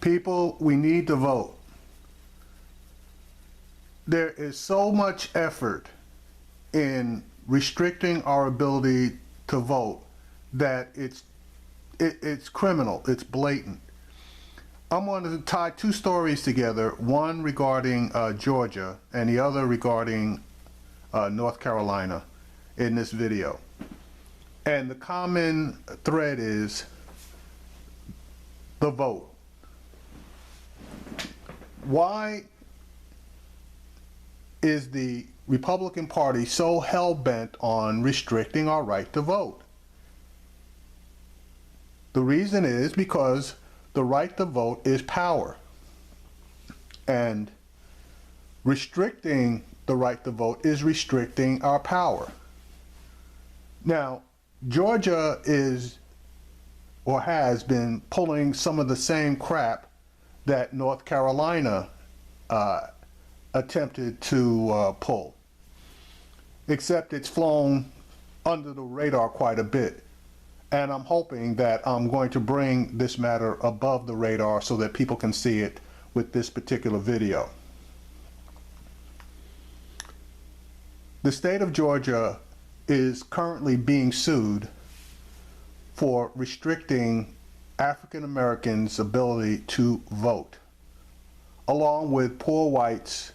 People, we need to vote. There is so much effort in restricting our ability to vote that it's criminal, it's blatant. I'm going to tie two stories together, one regarding Georgia and the other regarding North Carolina in this video. And the common thread is the vote. Why is the Republican Party so hell-bent on restricting our right to vote? The reason is because the right to vote is power. And restricting the right to vote is restricting our power. Now, Georgia is or has been pulling some of the same crap that North Carolina attempted to pull, except it's flown under the radar quite a bit. And I'm hoping that I'm going to bring this matter above the radar so that people can see it with this particular video. The state of Georgia is currently being sued for restricting African Americans' ability to vote, along with poor whites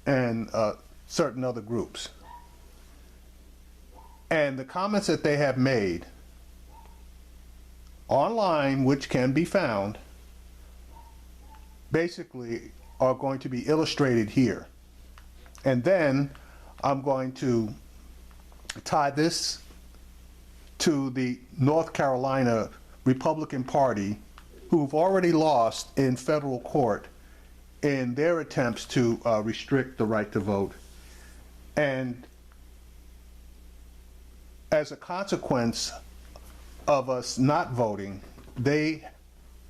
and certain other groups. And the comments that they have made online, which can be found, basically are going to be illustrated here. And then I'm going to tie this to the North Carolina Republican Party, who've already lost in federal court in their attempts to restrict the right to vote. And as a consequence of us not voting, they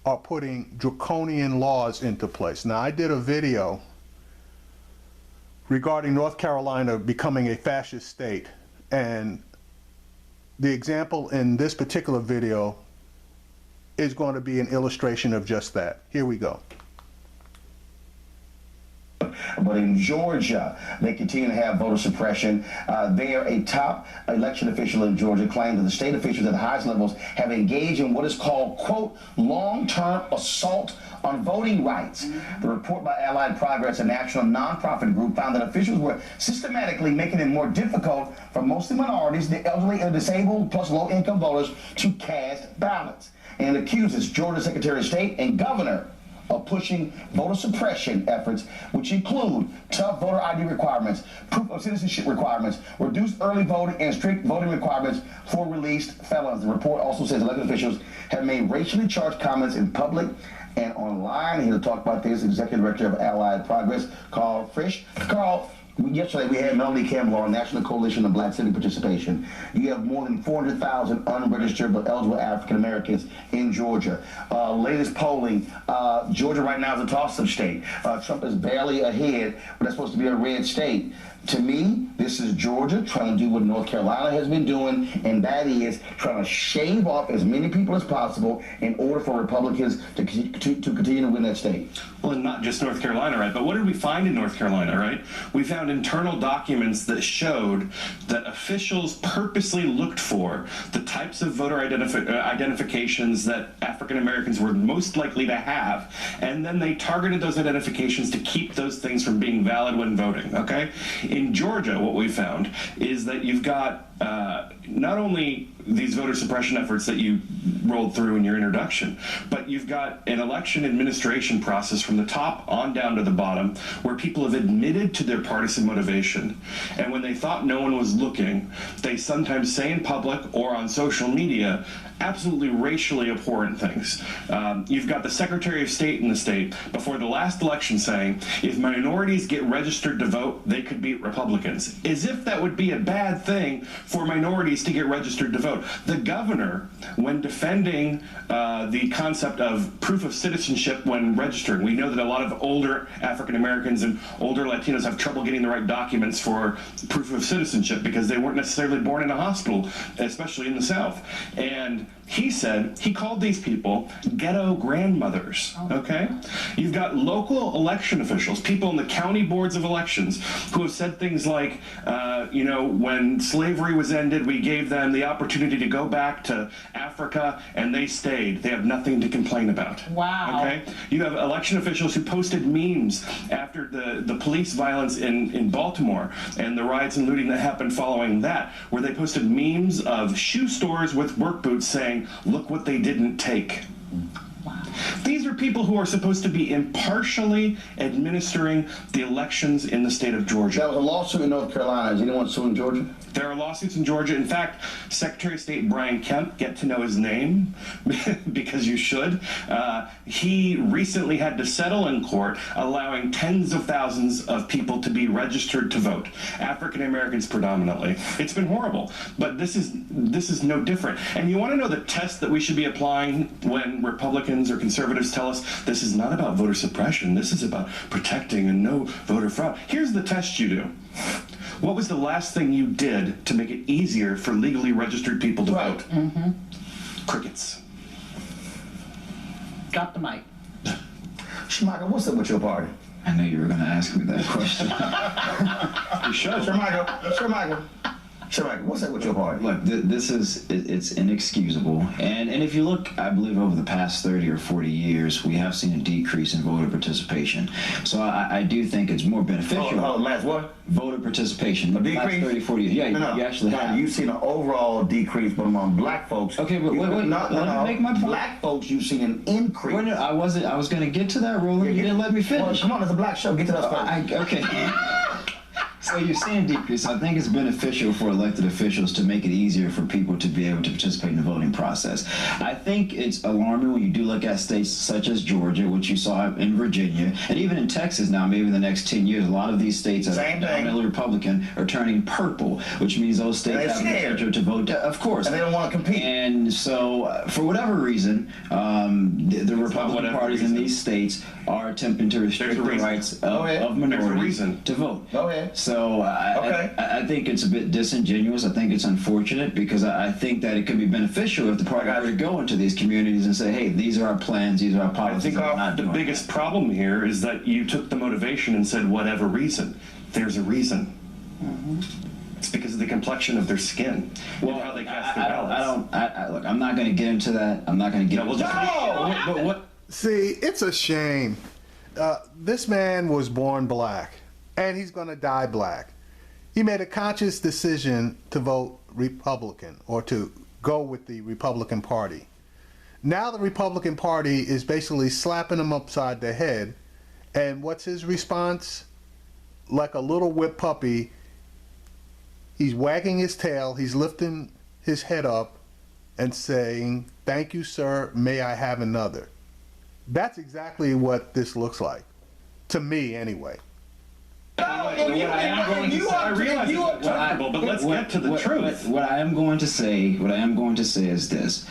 are putting draconian laws into place. Now, I did a video regarding North Carolina becoming a fascist state, and the example in this particular video is going to be an illustration of just that. Here we go. But in Georgia, they continue to have voter suppression. There, a top election official in Georgia claimed that the state officials at the highest levels have engaged in what is called, quote, long-term assault on voting rights. The report by Allied Progress, a national nonprofit group, found that officials were systematically making it more difficult for mostly minorities, the elderly and disabled, plus low-income voters to cast ballots, and accuses Georgia Secretary of State and Governor of pushing voter suppression efforts, which include tough voter ID requirements, proof of citizenship requirements, reduced early voting, and strict voting requirements for released felons. The report also says elected officials have made racially charged comments in public and online. Here to talk about this, Executive Director of Allied Progress, Carl Frisch. Carl, yesterday we had Melanie Campbell on National Coalition of Black Civic Participation. You have more than 400,000 unregistered but eligible African Americans in Georgia. Latest polling, Georgia right now is a toss-up state. Trump is barely ahead, but that's supposed to be a red state. To me, this is Georgia trying to do what North Carolina has been doing, and that is trying to shave off as many people as possible in order for Republicans to continue to win that state. Well, and not just North Carolina, right? But what did we find in North Carolina, right? We found internal documents that showed that officials purposely looked for the types of voter identifications that African Americans were most likely to have, and then they targeted those identifications to keep those things from being valid when voting, okay? In Georgia, what we found is that you've got not only these voter suppression efforts that you rolled through in your introduction, but you've got an election administration process from the top on down to the bottom where people have admitted to their partisan motivation. And when they thought no one was looking, they sometimes say in public or on social media absolutely racially abhorrent things. You've got the Secretary of State in the state before the last election saying, if minorities get registered to vote, they could beat Republicans. As if that would be a bad thing for minorities to get registered to vote. The governor, when defending the concept of proof of citizenship when registering, we know that a lot of older African Americans and older Latinos have trouble getting the right documents for proof of citizenship because they weren't necessarily born in a hospital, especially in the South. And He said he called these people ghetto grandmothers, okay? You've got local election officials, people in the county boards of elections, who have said things like, you know, when slavery was ended, we gave them the opportunity to go back to Africa, and they stayed. They have nothing to complain about. Wow. Okay? You have election officials who posted memes after the police violence in Baltimore and the riots and looting that happened following that, where they posted memes of shoe stores with work boots saying, "Look what they didn't take." Wow. These are people who are supposed to be impartially administering the elections in the state of Georgia. That was a lawsuit in North Carolina. Is anyone suing Georgia? There are lawsuits in Georgia. In fact, Secretary of State Brian Kemp, get to know his name because you should. He recently had to settle in court, allowing tens of thousands of people to be registered to vote, African Americans predominantly. It's been horrible, but this is no different. And you want to know the test that we should be applying when Republicans or conservatives tell us this is not about voter suppression, this is about protecting and no voter fraud. Here's the test you do. What was the last thing you did to make it easier for legally registered people to vote? Crickets. Drop the mic. Schmeichel, what's up with your party? I knew you were going to ask me that question. You should. Schmeichel, what's up with your party? Look, it's inexcusable. And if you look, I believe over the past 30 or 40 years, we have seen a decrease in voter participation. So I do think it's more beneficial. Last what? Voter participation. A decrease? Last 30, 40 years. Yeah, you actually have. You've seen an overall decrease, but among black folks. Okay, but wait, let me make my point. Black folks, you've seen an increase. Wait, I was going to get to that, Roland. You didn't let me finish. Well, come on, it's a black show. Get to that first. Okay. So you're seeing a decrease. I think it's beneficial for elected officials to make it easier for people to be able to participate in the voting process. I think it's alarming when you do look at states such as Georgia, which you saw in Virginia, and even in Texas now, maybe in the next 10 years, a lot of these states that are dominantly Republican are turning purple, which means those states have the potential to vote, of course. And they don't want to compete. And so, for whatever reason, the Republican parties in these states are attempting to restrict the rights of minorities to vote. Go ahead. So I think it's a bit disingenuous. I think it's unfortunate because I think that it could be beneficial if the party were to go into these communities and say, hey, these are our plans, these are our policies. I think the biggest problem here is that you took the motivation and said, whatever reason. There's a reason. It's because of the complexion of their skin. Well, how they cast their ballots. Look, I'm not going to get into that. I'm not going to get into that. But what? See, it's a shame. This man was born black, and he's going to die black. He made a conscious decision to vote Republican or to go with the Republican Party. Now the Republican Party is basically slapping him upside the head, and what's his response? Like a little whipped puppy, he's wagging his tail, he's lifting his head up and saying, "Thank you, sir, may I have another?" That's exactly what this looks like, to me anyway. I realize it's uncomfortable, but let's get to the truth. What I am going to say is this.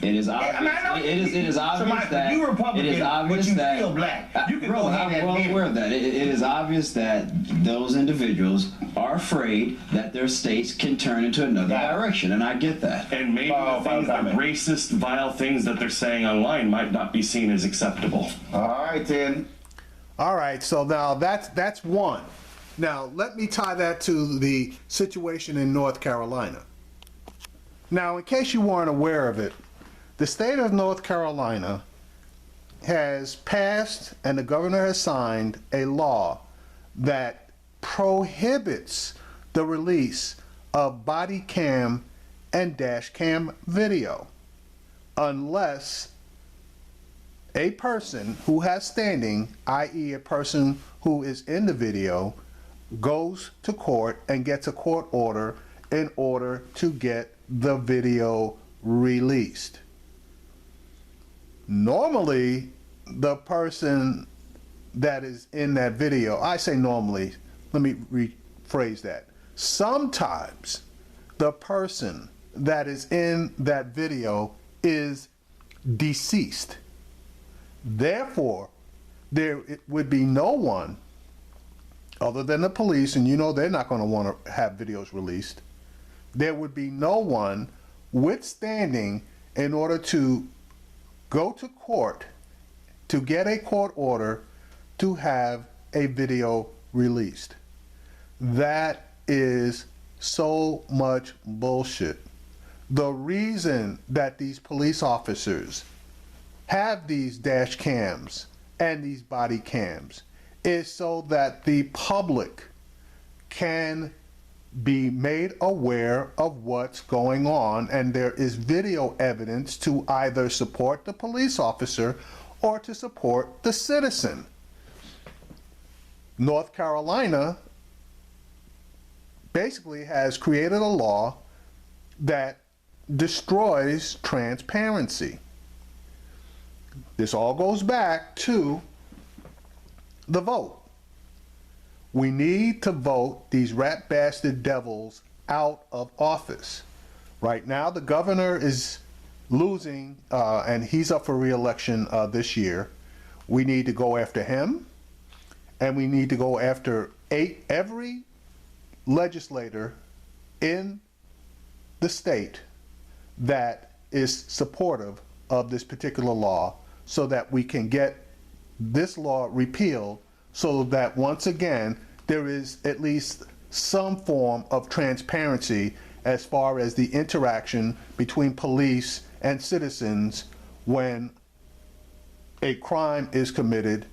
It is obvious. It is obvious that you Republican, it is obvious but you that still black. You can go ahead I'm well aware of that. It is obvious that those individuals are afraid that their states can turn into another direction, and I get that. And maybe the racist, vile things that they're saying online might not be seen as acceptable. All right, then. All right, so now that's one. Now let me tie that to the situation in North Carolina. Now, in case you weren't aware of it, the state of North Carolina has passed and the governor has signed a law that prohibits the release of body cam and dash cam video unless a person who has standing, i.e. a person who is in the video, goes to court and gets a court order in order to get the video released. Normally, the person that is in that video, I say normally, let me rephrase that. Sometimes the person that is in that video is deceased. Therefore, there would be no one other than the police, and you know they're not going to want to have videos released. There would be no one withstanding in order to go to court to get a court order to have a video released. That is so much bullshit. The reason that these police officers have these dash cams and these body cams is so that the public can be made aware of what's going on, and there is video evidence to either support the police officer or to support the citizen. North Carolina basically has created a law that destroys transparency. This all goes back to the vote. We need to vote these rat bastard devils out of office. Right now, the governor is losing, and he's up for re-election this year. We need to go after him, and we need to go after every legislator in the state that is supportive of this particular law, so that we can get this law repealed, so that once again there is at least some form of transparency as far as the interaction between police and citizens when a crime is committed,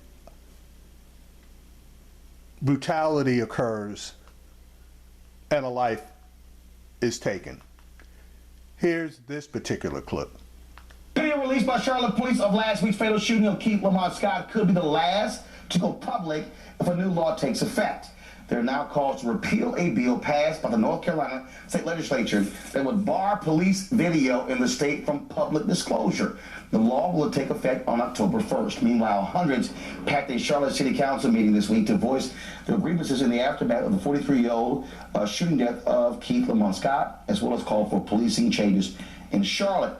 brutality occurs, and a life is taken. Here's this particular clip. Video released by Charlotte police of last week's fatal shooting of Keith Lamont Scott could be the last to go public if a new law takes effect. There are now calls to repeal a bill passed by the North Carolina state legislature that would bar police video in the state from public disclosure. The law will take effect on October 1st. Meanwhile, hundreds packed a Charlotte City Council meeting this week to voice their grievances in the aftermath of the 43-year-old shooting death of Keith Lamont Scott, as well as call for policing changes in Charlotte.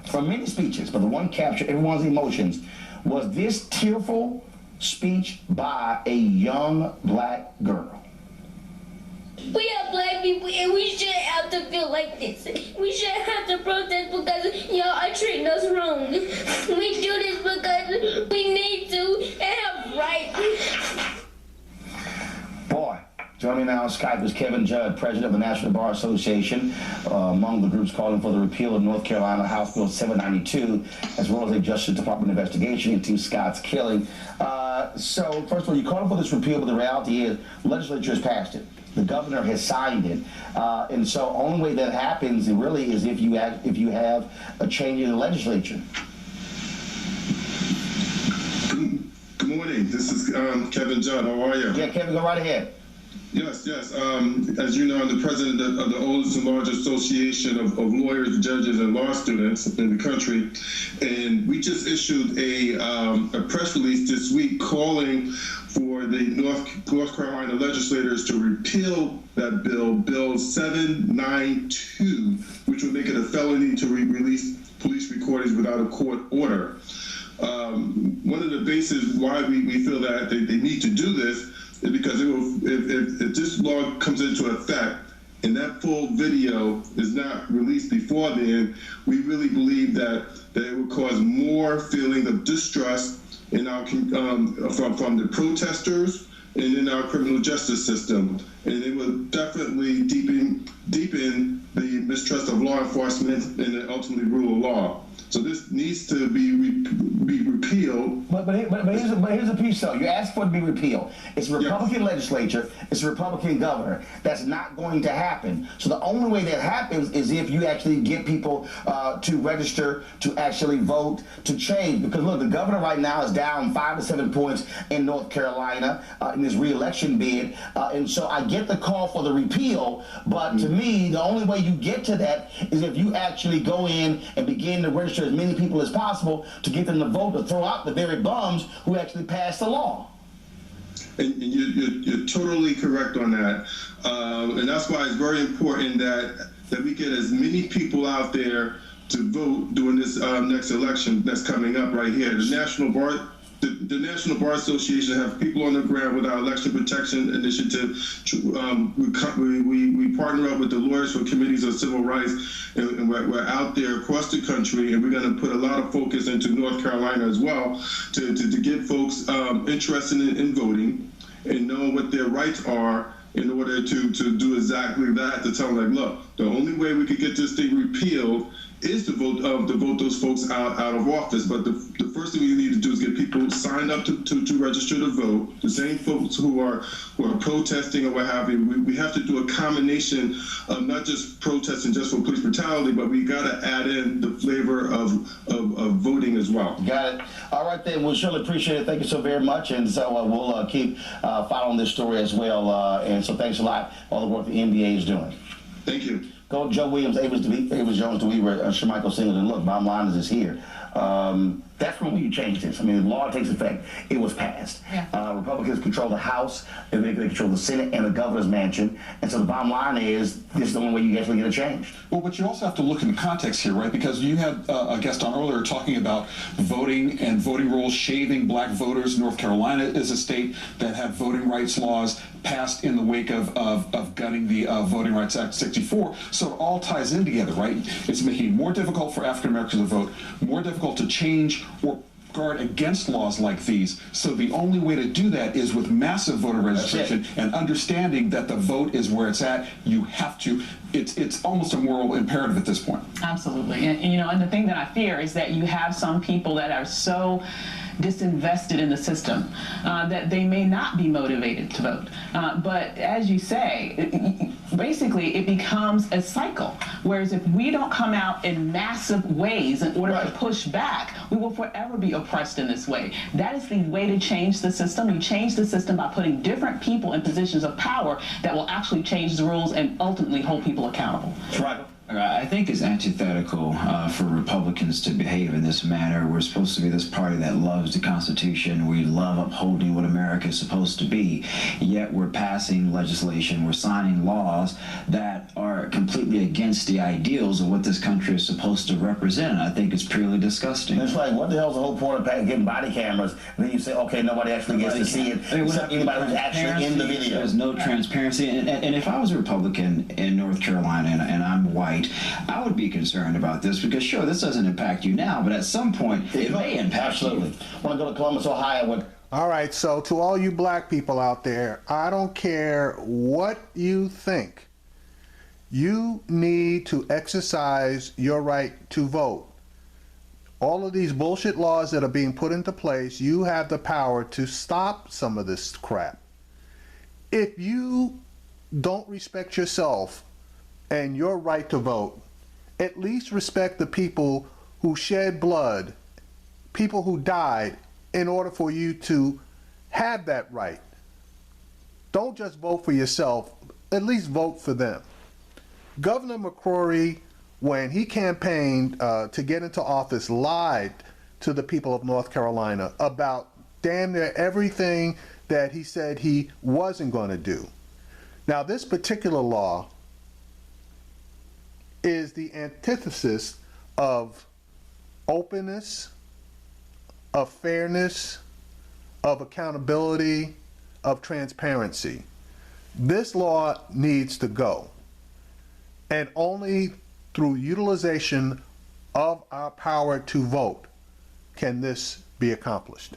From many speeches, but the one captured everyone's emotions was this tearful speech by a young black girl. We are black people and we shouldn't have to feel like this. We shouldn't have to protest because y'all are treating us wrong. We do this because we need to and have rights. Boy, joining me now on Skype is Kevin Judd, president of the National Bar Association, among the groups calling for the repeal of North Carolina House Bill 792, as well as a Justice Department investigation into Scott's killing. So, first of all, you're calling for this repeal, but the reality is the legislature has passed it. The governor has signed it, and so only way that happens really is if you have a change in the legislature. Good morning. This is Kevin Judd. How are you? Yeah, Kevin, go right ahead. Yes. As you know, I'm the president of the oldest and largest association of lawyers, judges, and law students in the country, and we just issued a press release this week calling for the North Carolina legislators to repeal that bill 792, which would make it a felony to release police recordings without a court order. One of the bases why we feel that they need to do this is because if this law comes into effect and that full video is not released before then, we really believe that it will cause more feeling of distrust in our from the protesters and in our criminal justice system, and it will definitely deepen the mistrust of law enforcement and ultimately rule of law. So this needs to be repealed. But here's a piece though. You asked for it to be repealed. It's a Republican legislature. It's a Republican governor. That's not going to happen. So the only way that happens is if you actually get people to register, to actually vote, to change. Because look, the governor right now is down 5 to 7 points in North Carolina in his re-election bid. And so I get the call for the repeal, but to me, the only way you get to that is if you actually go in and begin to register as many people as possible to get them to vote, to throw out the very bums who actually passed the law. And you're totally correct on that. And that's why it's very important that we get as many people out there to vote during this next election that's coming up right here. The National Bar the National Bar Association have people on the ground with our election protection initiative. We partner up with the Lawyers for Committees of Civil Rights, and we're out there across the country, and we're going to put a lot of focus into North Carolina as well to get folks interested in voting and know what their rights are in order to do exactly that, to tell them, like, look, the only way we could get this thing repealed is to vote those folks out of office. But the first thing we need to do is get people signed up to register to vote. The same folks who are protesting or what have you. We have to do a combination of not just protesting just for police brutality, but we got to add in the flavor of voting as well. Got it. All right, then. We'll surely appreciate it. Thank you so very much. And so we'll keep following this story as well. And so thanks a lot for all the work the NBA is doing. Thank you. Go Joe Williams, Avis Jones, DeWeaver, Shermichael Singleton. Look, bottom line is here. That's when you change this. I mean, the law takes effect. It was passed. Yeah. Republicans control the House, and they control the Senate and the governor's mansion. And so the bottom line is, this is the only way you actually get a change. Well, but you also have to look in the context here, right? Because you had a guest on earlier talking about voting and voting rules, shaving black voters. North Carolina is a state that had voting rights laws passed in the wake of gutting the Voting Rights Act 64. So it all ties in together, right? It's making it more difficult for African Americans to vote, more difficult to change or guard against laws like these. So the only way to do that is with massive voter registration and understanding that the vote is where it's at. You have to. It's almost a moral imperative at this point. Absolutely. And you know, and the thing that I fear is that you have some people that are so disinvested in the system that they may not be motivated to vote. But as you say, basically it becomes a cycle. Whereas if we don't come out in massive ways in order to push back, we will forever be oppressed in this way. That is the way to change the system. You change the system by putting different people in positions of power that will actually change the rules and ultimately hold people accountable. Right. I think it's antithetical for Republicans to behave in this manner. We're supposed to be this party that loves the Constitution. We love upholding what America is supposed to be. Yet we're passing legislation, we're signing laws that are completely against the ideals of what this country is supposed to represent. I think it's purely disgusting. It's like, what the hell's the whole point of getting body cameras? And then you say, okay, nobody actually gets to see it. Anybody who's actually in the video. There's no transparency. And if I was a Republican in North Carolina and I'm white, I would be concerned about this because, sure, this doesn't impact you now, but at some point it may impact you. Want to go to Columbus, Ohio? All right, so to all you black people out there, I don't care what you think. You need to exercise your right to vote. All of these bullshit laws that are being put into place, you have the power to stop some of this crap. If you don't respect yourself and your right to vote, at least respect the people who shed blood, people who died in order for you to have that right. Don't just vote for yourself, at least vote for them. Governor McCrory, when he campaigned to get into office, lied to the people of North Carolina about damn near everything that he said he wasn't going to do. Now, this particular law is the antithesis of openness, of fairness, of accountability, of transparency. This law needs to go. And only through utilization of our power to vote can this be accomplished.